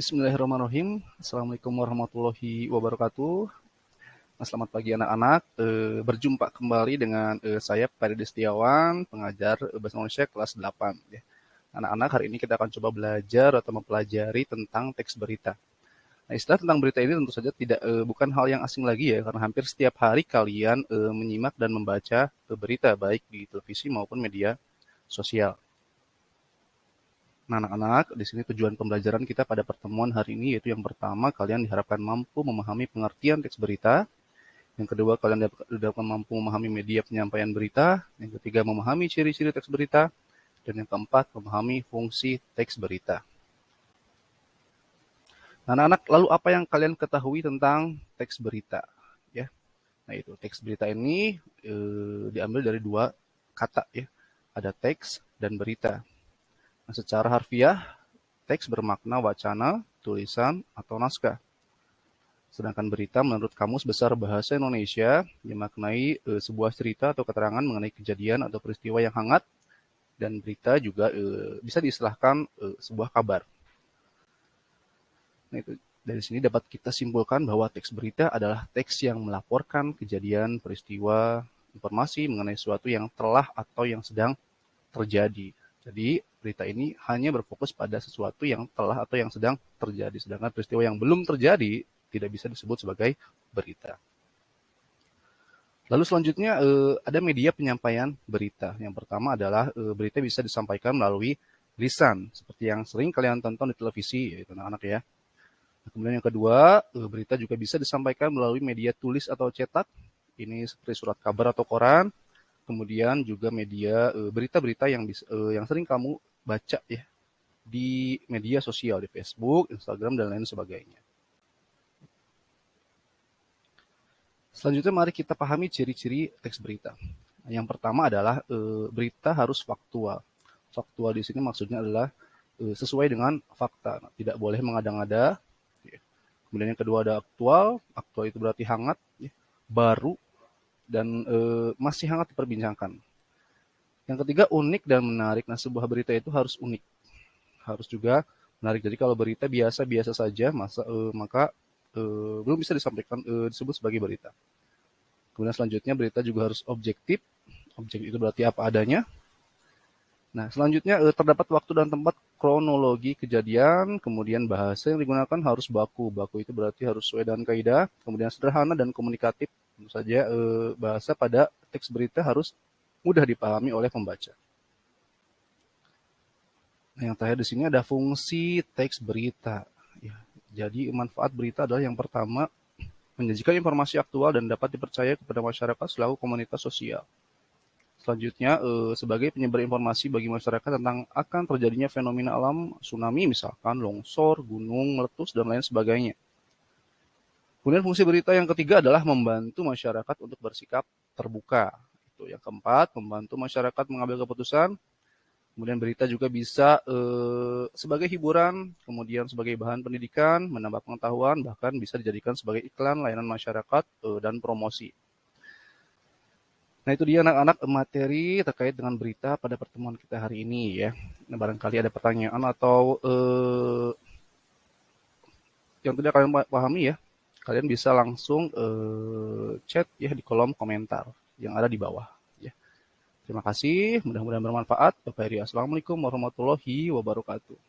Bismillahirrahmanirrahim. Assalamualaikum warahmatullahi wabarakatuh. Selamat pagi anak-anak. Berjumpa kembali dengan saya Ferdi Setiawan, pengajar Bahasa Indonesia kelas 8. Ya. Anak-anak, hari ini kita akan coba belajar atau mempelajari tentang teks berita. Nah, istilah tentang berita ini tentu saja bukan hal yang asing lagi ya, karena hampir setiap hari kalian menyimak dan membaca berita baik di televisi maupun media sosial. Nah, anak-anak, di sini tujuan pembelajaran kita pada pertemuan hari ini yaitu yang pertama, kalian diharapkan mampu memahami pengertian teks berita. Yang kedua, kalian diharapkan mampu memahami media penyampaian berita. Yang ketiga, memahami ciri-ciri teks berita. Dan yang keempat, memahami fungsi teks berita. Nah, anak-anak, lalu apa yang kalian ketahui tentang teks berita? Ya, nah itu teks berita ini diambil dari dua kata ya, ada teks dan berita. Nah, secara harfiah, teks bermakna wacana, tulisan, atau naskah. Sedangkan berita menurut Kamus Besar Bahasa Indonesia dimaknai sebuah cerita atau keterangan mengenai kejadian atau peristiwa yang hangat, dan berita juga bisa diistilahkan sebuah kabar. Nah, itu dari sini dapat kita simpulkan bahwa teks berita adalah teks yang melaporkan kejadian, peristiwa, informasi mengenai sesuatu yang telah atau yang sedang terjadi. Jadi, berita ini hanya berfokus pada sesuatu yang telah atau yang sedang terjadi. Sedangkan peristiwa yang belum terjadi tidak bisa disebut sebagai berita. Lalu selanjutnya ada media penyampaian berita. Yang pertama adalah berita bisa disampaikan melalui lisan, seperti yang sering kalian tonton di televisi, yaitu anak-anak ya. Kemudian yang kedua, berita juga bisa disampaikan melalui media tulis atau cetak. Ini seperti surat kabar atau koran. Kemudian juga media berita-berita yang sering kamu baca ya di media sosial, di Facebook, Instagram, dan lain sebagainya. Selanjutnya mari kita pahami ciri-ciri teks berita. Yang pertama adalah berita harus faktual. Faktual di sini maksudnya adalah sesuai dengan fakta, tidak boleh mengada-ngada. Kemudian yang kedua ada aktual. Aktual itu berarti hangat, baru, dan masih hangat diperbincangkan. Yang ketiga unik dan menarik. Nah, sebuah berita itu harus unik, harus juga menarik. Jadi kalau berita biasa-biasa saja, maka belum bisa disampaikan disebut sebagai berita. Kemudian selanjutnya berita juga harus objektif. Objektif itu berarti apa adanya. Nah, selanjutnya terdapat waktu dan tempat kronologi kejadian, kemudian bahasa yang digunakan harus baku. Baku itu berarti harus sesuai dengan kaidah, kemudian sederhana dan komunikatif. Tentu saja bahasa pada teks berita harus mudah dipahami oleh pembaca. Nah, yang terakhir di sini ada fungsi teks berita. Ya, jadi manfaat berita adalah yang pertama, menyajikan informasi aktual dan dapat dipercaya kepada masyarakat selaku komunitas sosial. Selanjutnya, sebagai penyebar informasi bagi masyarakat tentang akan terjadinya fenomena alam tsunami, misalkan longsor, gunung meletus, dan lain sebagainya. Kemudian fungsi berita yang ketiga adalah membantu masyarakat untuk bersikap terbuka. Itu yang keempat, membantu masyarakat mengambil keputusan. Kemudian berita juga bisa sebagai hiburan, kemudian sebagai bahan pendidikan, menambah pengetahuan, bahkan bisa dijadikan sebagai iklan layanan masyarakat dan promosi. Nah, itu dia anak-anak materi terkait dengan berita pada pertemuan kita hari ini ya. Nah, barangkali ada pertanyaan atau yang tidak kalian pahami ya, kalian bisa langsung chat ya di kolom komentar yang ada di bawah ya. Terima kasih, mudah-mudahan bermanfaat. Bapak Heri, assalamualaikum warahmatullahi wabarakatuh.